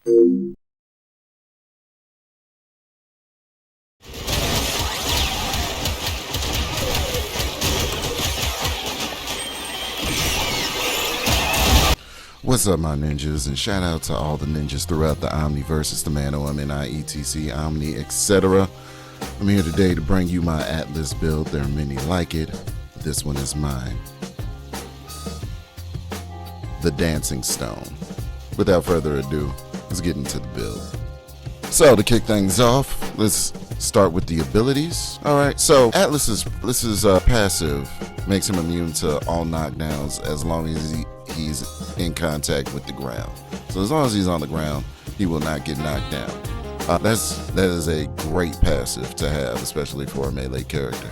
What's up, my ninjas, and shout out to all the ninjas throughout the Omniverse. It's the man OMNI, ETC, Omni, etc. I'm here today to bring you my Atlas build. There are many like it. This one is mine. The Dancing Stone. Without further ado, let's get into the build. So to kick things off, let's start with the abilities. Alright, so Atlas's passive makes him immune to all knockdowns as long as he's in contact with the ground. So as long as he's on the ground, he will not get knocked down. That is a great passive to have, especially for a melee character.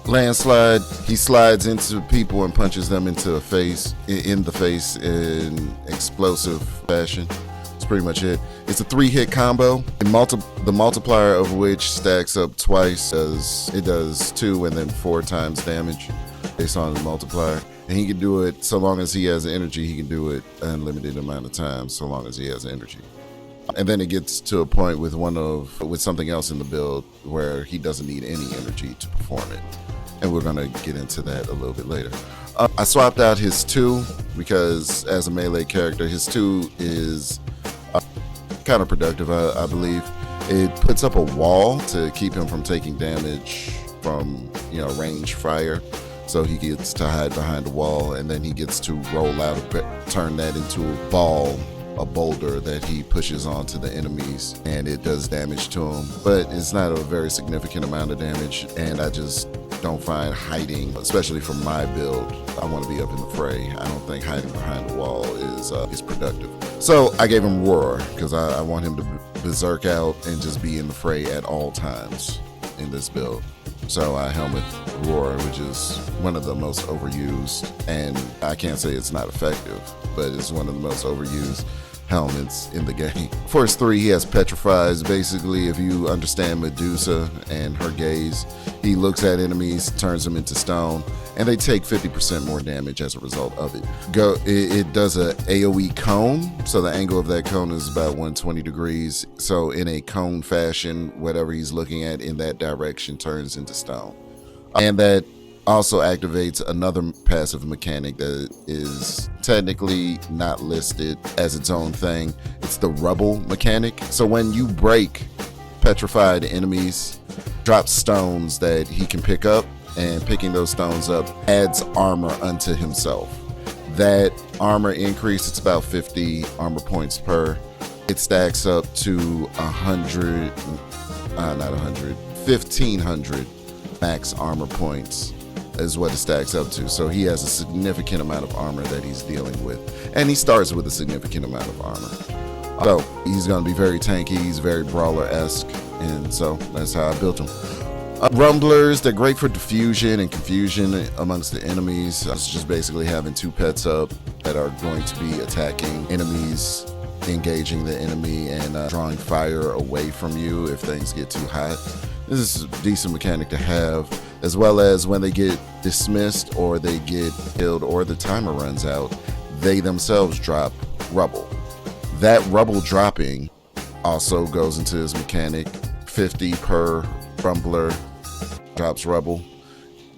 Landslide, he slides into people and punches them in the face in explosive fashion. That's pretty much it. It's a 3-hit combo. The multiplier of which stacks up twice. It does 2 and then 4 times damage based on the multiplier. And he can do it so long as he has energy. He can do it an unlimited amount of times so long as he has energy. And then it gets to a point with something else in the build where he doesn't need any energy to perform it. And we're gonna get into that a little bit later. I swapped out his 2 because as a melee character, his 2 is counterproductive, I believe. It puts up a wall to keep him from taking damage from range fire. So he gets to hide behind a wall, and then he gets to roll out, turn that into a boulder that he pushes onto the enemies, and it does damage to him. But it's not a very significant amount of damage, and I just don't find hiding, especially for my build. I want to be up in the fray. I don't think hiding behind the wall is productive. So I gave him Roar because I want him to berserk out and just be in the fray at all times in this build. So I helmet Roar, which is one of the most overused, and I can't say it's not effective, but it's one of the most overused helmets in the game. For his 3, he has Petrifies. Basically, if you understand Medusa and her gaze, he looks at enemies, turns them into stone, and they take 50% more damage as a result of it. It does a AoE cone, so the angle of that cone is about 120 degrees. So in a cone fashion, whatever he's looking at in that direction turns into stone. And that also activates another passive mechanic that is technically not listed as its own thing. It's the rubble mechanic. So when you break petrified enemies, drop stones that he can pick up, and picking those stones up adds armor unto himself. That armor increase, it's about 50 armor points per. It stacks up to 1,500 max armor points is what it stacks up to. So he has a significant amount of armor that he's dealing with, and he starts with a significant amount of armor. So he's going to be very tanky. He's very brawler-esque, and so that's how I built him. Rumblers, they're great for diffusion and confusion amongst the enemies. It's just basically having 2 pets up that are going to be attacking enemies, engaging the enemy, and drawing fire away from you if things get too hot. This is a decent mechanic to have, as well as when they get dismissed or they get killed or the timer runs out, they themselves drop rubble. That rubble dropping also goes into his mechanic. 50 per rumbler drops rubble,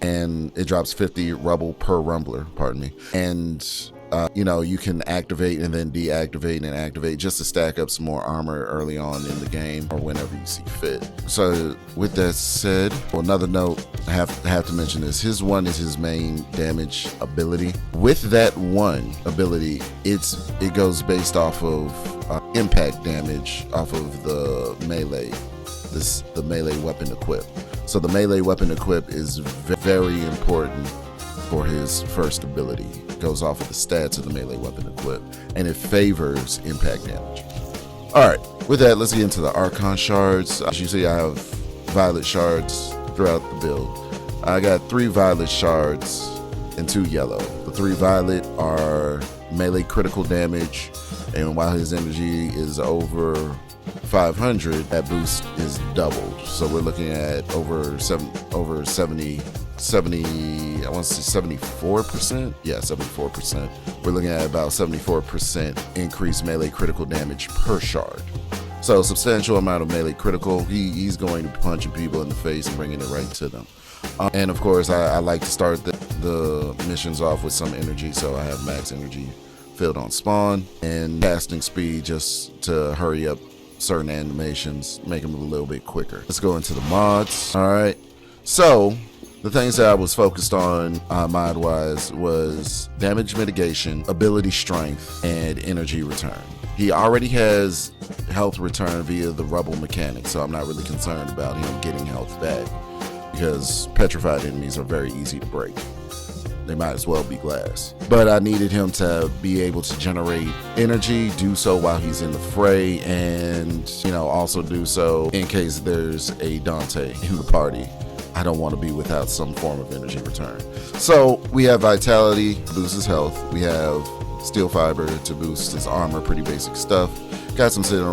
and it drops 50 rubble per rumbler, pardon me. And you can activate and then deactivate and activate just to stack up some more armor early on in the game or whenever you see fit. So with that said, another note, I have to mention this. His 1 is his main damage ability. With that 1 ability, it goes based off of impact damage off of the melee. The melee weapon equip. So the melee weapon equip is very important for his first ability. It goes off of the stats of the melee weapon equip, and it favors impact damage. Alright, with that, let's get into the Archon Shards. As you see, I have violet shards throughout the build. I got 3 violet shards and 2 yellow. The 3 violet are melee critical damage, and while his energy is over 500, that boost is doubled. So we're looking at over 70 I want to say 74%. Yeah, 74%. We're looking at about 74% increased melee critical damage per shard. So substantial amount of melee critical. He's going to be punching people in the face and bringing it right to them. And of course, I like to start the missions off with some energy, so I have max energy filled on spawn and casting speed just to hurry up certain animations, make them a little bit quicker. Let's go into the mods. All right. So the things that I was focused on mod-wise was damage mitigation, ability strength, and energy return. He already has health return via the rubble mechanic, so I'm not really concerned about him getting health back because petrified enemies are very easy to break. They might as well be glass. But I needed him to be able to generate energy, do so while he's in the fray, and also do so in case there's a Dante in the party. I don't want to be without some form of energy return. So we have vitality to boost his health. We have steel fiber to boost his armor, pretty basic stuff. Got some sitting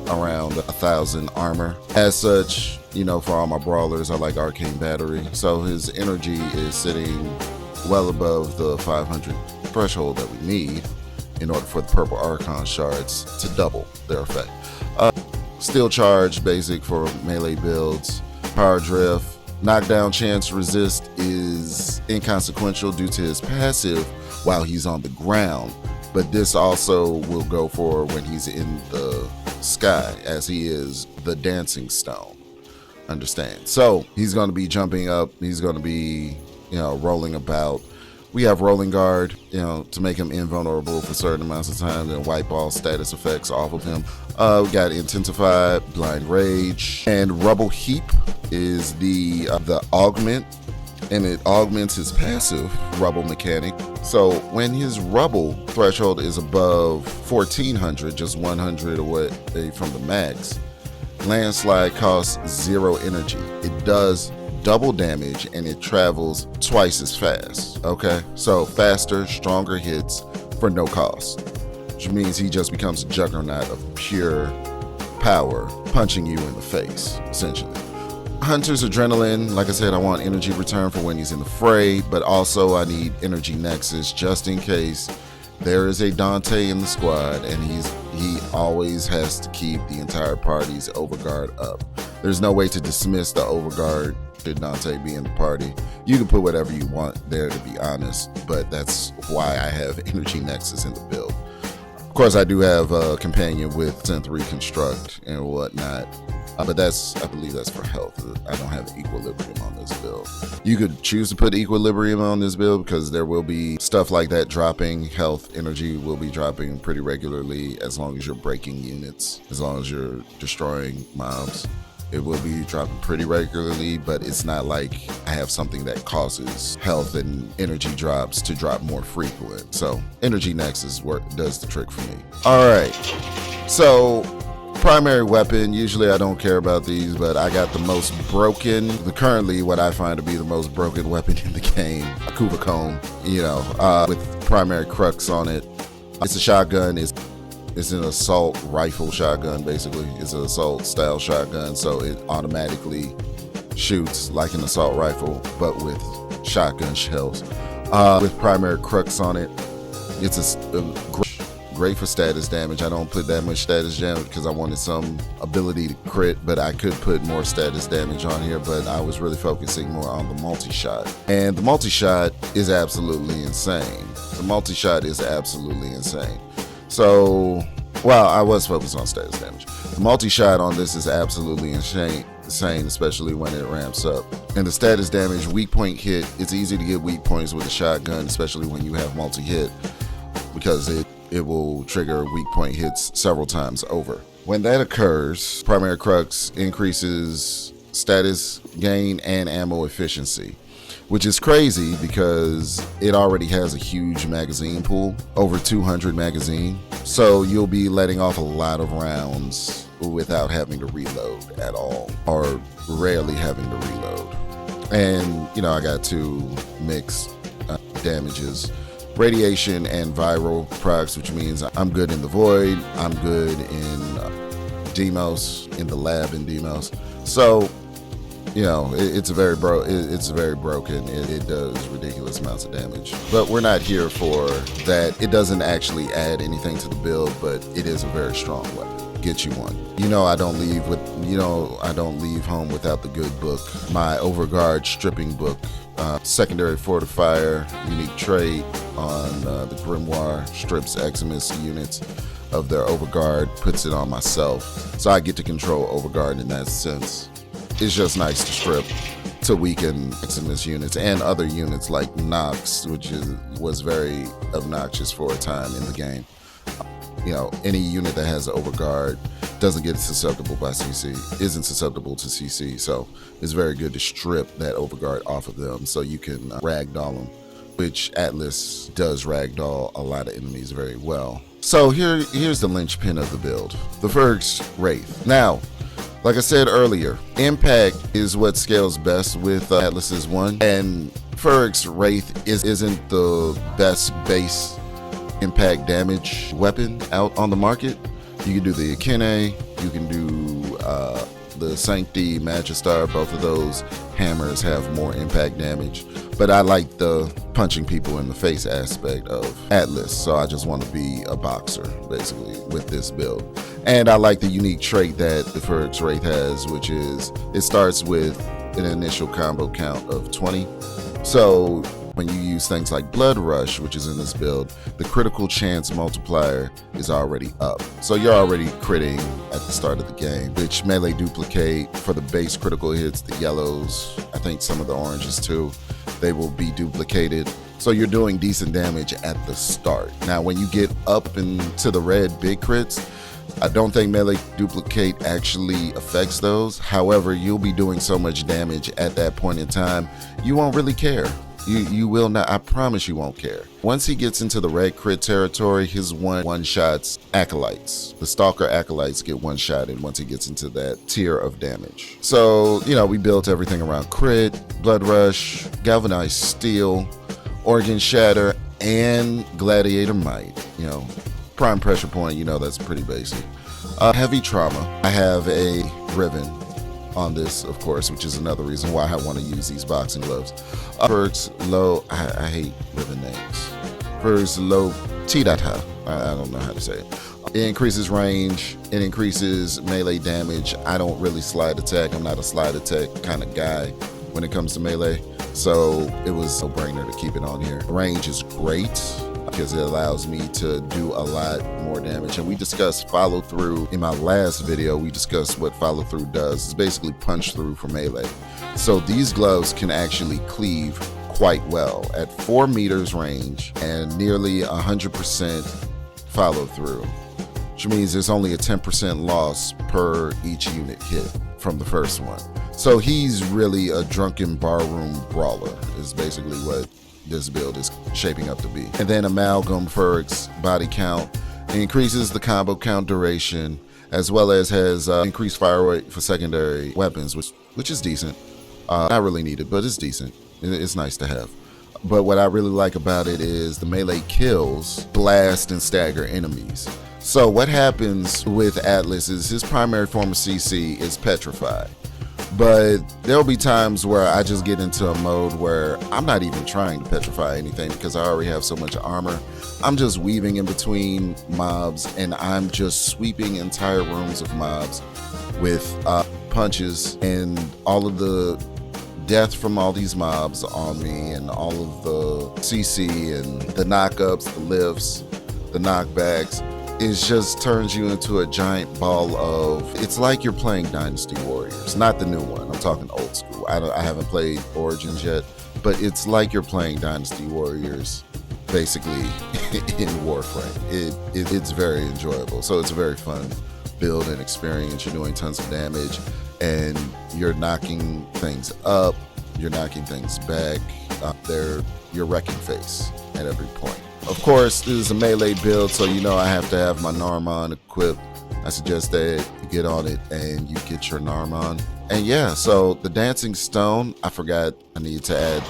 around 1,000 armor. As such, for all my brawlers, I like Arcane battery. So his energy is sitting well above the 500 threshold that we need in order for the purple Archon Shards to double their effect. Steel charge, basic for melee builds. Power drift, knockdown chance resist is inconsequential due to his passive while he's on the ground, but this also will go for when he's in the sky, as he is the dancing stone. Understand? So he's going to be jumping up, he's going to be rolling about. We have rolling guard, to make him invulnerable for certain amounts of time and wipe all status effects off of him. We got intensified, blind rage, and rubble heap is the augment, and it augments his passive rubble mechanic. So when his rubble threshold is above 1400, just 100 away from the max, landslide costs 0 energy. It does double damage and it travels twice as fast. Okay, so faster, stronger hits for no cost, which means he just becomes a juggernaut of pure power, punching you in the face essentially. Hunter's adrenaline, like I said, I want energy return for when he's in the fray, but also I need energy nexus just in case there is a Dante in the squad and he always has to keep the entire party's overguard up. There's no way to dismiss the overguard should Dante be in the party. You can put whatever you want there, to be honest, but that's why I have energy nexus in the build. Of course, I do have a companion with synth reconstruct and whatnot, but I believe that's for health. I don't have equilibrium on this build. You could choose to put equilibrium on this build because there will be stuff like that dropping. Health energy will be dropping pretty regularly as long as you're breaking units, as long as you're destroying mobs. It will be dropping pretty regularly, but it's not like I have something that causes health and energy drops to drop more frequent. So energy nexus does the trick for me. All right, so primary weapon, usually I don't care about these, but I got the most broken, currently what I find to be the most broken weapon in the game, a Kuva Comb, with primary crux on it. It's a shotgun, it's an assault rifle shotgun, basically. It's an assault style shotgun, so it automatically shoots like an assault rifle, but with shotgun shells. With primary crux on it, it's great for status damage. I don't put that much status damage because I wanted some ability to crit, but I could put more status damage on here, but I was really focusing more on the multi-shot. And the multi-shot is absolutely insane. So, well, I was focused on status damage. The multi-shot on this is absolutely insane, especially when it ramps up. And the status damage, weak point hit, it's easy to get weak points with a shotgun, especially when you have multi-hit, because it will trigger weak point hits several times over. When that occurs, primary crux increases status gain and ammo efficiency, which is crazy because it already has a huge magazine pool, over 200 magazine. So you'll be letting off a lot of rounds without having to reload at all, or rarely having to reload. And, I got 2 mixed damages, radiation and viral procs, which means I'm good in the void, I'm good in Demos, in the lab in Demos. So you know, it's very broken. It does ridiculous amounts of damage. But we're not here for that. It doesn't actually add anything to the build, but it is a very strong weapon. Get you one. I don't leave home without the good book. My Overguard stripping book. Secondary fortifier, unique trait on the Grimoire, strips Eximus units of their Overguard, puts it on myself. So I get to control Overguard in that sense. It's just nice to strip to weaken Eximus units and other units like Nox, which was very obnoxious for a time in the game. Any unit that has Overguard doesn't get susceptible by CC, isn't susceptible to CC, so it's very good to strip that Overguard off of them so you can ragdoll them, which Atlas does ragdoll a lot of enemies very well. So here's the linchpin of the build, the Furax Wraith. Now, like I said earlier, impact is what scales best with Atlas's one, and Furax Wraith isn't the best base impact damage weapon out on the market. You can do the Arcane, you can do the Sancti Magistar. Both of those hammers have more impact damage, but I like the punching people in the face aspect of Atlas, so I just want to be a boxer basically with this build. And I like the unique trait that the Furax Wraith has, which is it starts with an initial combo count of 20. So when you use things like Blood Rush, which is in this build, the critical chance multiplier is already up. So you're already critting at the start of the game, which melee duplicate for the base critical hits, the yellows, I think some of the oranges too, they will be duplicated. So you're doing decent damage at the start. Now, when you get up into the red big crits, I don't think melee duplicate actually affects those. However, you'll be doing so much damage at that point in time, you won't really care. You will not, I promise you won't care. Once he gets into the red crit territory, his one-shots Acolytes. The Stalker Acolytes get one-shotted once he gets into that tier of damage. So, we built everything around crit, Blood Rush, Galvanized Steel, Organ Shatter, and Gladiator Might. Prime Pressure Point, that's pretty basic. Heavy Trauma. I have a Riven on this, of course, which is another reason why I want to use these boxing gloves. Furax Low, I hate Riven names. Furax Low Tidata, I don't know how to say it. It increases range, it increases melee damage. I don't really slide attack. I'm not a slide attack kind of guy when it comes to melee, so it was a no-brainer to keep it on here. Range is great because it allows me to do a lot more damage. And we discussed follow through in my last video. We discussed what follow through does. It's basically punch through for melee. So these gloves can actually cleave quite well at 4 meters range and nearly 100% follow through, which means there's only a 10% loss per each unit hit from the first one. So he's really a drunken barroom brawler is basically what this build is shaping up to be. And then Amalgam Furax body count increases the combo count duration, as well as has increased fire rate for secondary weapons, which is decent. Not really needed, but it's decent. It's nice to have. But what I really like about it is the melee kills blast and stagger enemies. So what happens with Atlas is his primary form of CC is petrified. But there'll be times where I just get into a mode where I'm not even trying to petrify anything because I already have so much armor. I'm just weaving in between mobs and I'm just sweeping entire rooms of mobs with punches, and all of the death from all these mobs on me and all of the CC and the knockups, the lifts, the knockbacks. It just turns you into a giant ball of, it's like you're playing Dynasty Warriors, not the new one. I'm talking old school. I haven't played Origins yet, but it's like you're playing Dynasty Warriors basically in Warframe. It's very enjoyable. So it's a very fun build and experience. You're doing tons of damage and you're knocking things up, you're knocking things back. You're wrecking face at every point. Of course, this is a melee build, so I have to have my Narmon equipped. I suggest that you get on it and you get your Narmon. And yeah, so the Dancing Stone, I forgot I need to add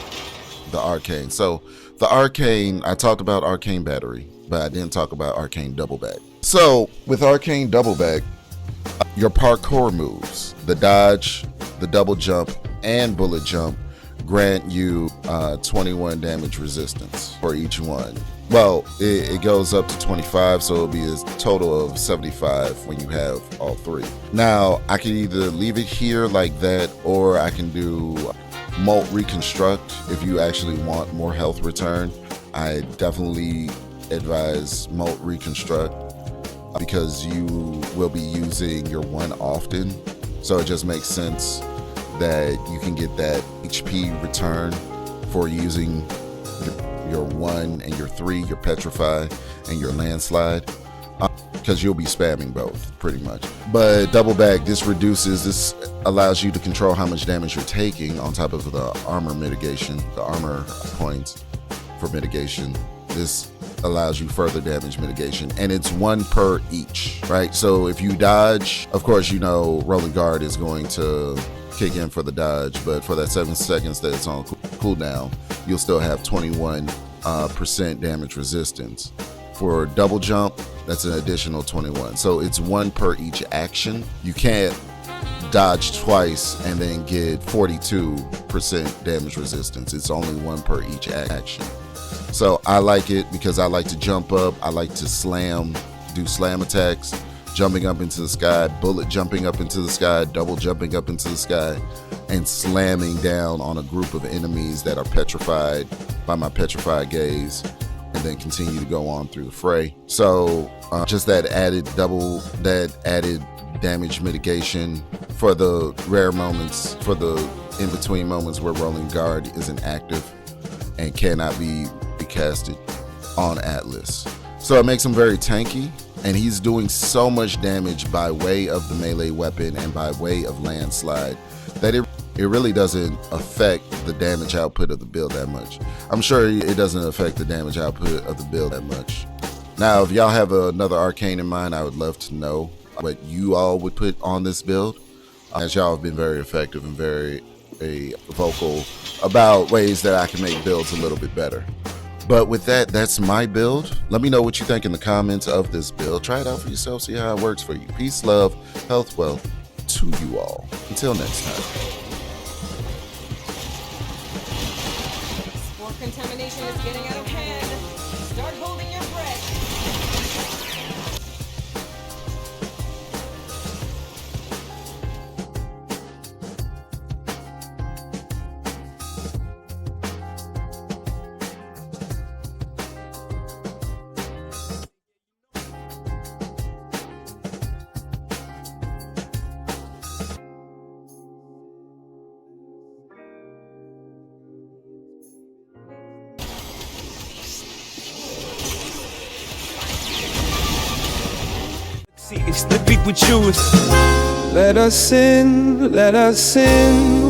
the Arcane. So the Arcane, I talked about Arcane Battery, but I didn't talk about Arcane Double Back. So with Arcane Double Back, your parkour moves, the dodge, the double jump, and bullet jump grant you 21 damage resistance for each one. Well, it goes up to 25, so it'll be a total of 75 when you have all three. Now, I can either leave it here like that, or I can do Molt Reconstruct if you actually want more health return. I definitely advise Molt Reconstruct because you will be using your one often, so it just makes sense that you can get that HP return for using your 1 and your 3, your Petrify and your Landslide, because you'll be spamming both pretty much. But double back, this allows you to control how much damage you're taking on top of the armor mitigation, the armor points for mitigation. This allows you further damage mitigation, and it's 1 per each, right? So if you dodge, of course, you know Rolling Guard is going to kick in for the dodge, but for that 7 seconds that it's on cooldown, you'll still have 21% damage resistance. For double jump, that's an additional 21. So it's 1 per each action. You can't dodge twice and then get 42% damage resistance. It's only 1 per each action. So I like it because I like to jump up. I like to slam, do slam attacks, jumping up into the sky, bullet jumping up into the sky, double jumping up into the sky, and slamming down on a group of enemies that are petrified by my petrified gaze, and then continue to go on through the fray. So just that added damage mitigation for the rare moments, for the in-between moments where Rolling Guard isn't active and cannot be casted on Atlas. So it makes him very tanky, and he's doing so much damage by way of the melee weapon and by way of Landslide that it really doesn't affect the damage output of the build that much. I'm sure it doesn't affect the damage output of the build that much. Now, if y'all have another Arcane in mind, I would love to know what you all would put on this build, as y'all have been very effective and very vocal about ways that I can make builds a little bit better. But with that, that's my build. Let me know what you think in the comments of this build. Try it out for yourself, see how it works for you. Peace, love, health, wealth to you all. Until next time. Spore contamination is getting out of hand. Start holding your breath. It's the beat we choose. Let us in,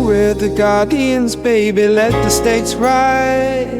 we're the guardians, baby, let the stakes rise.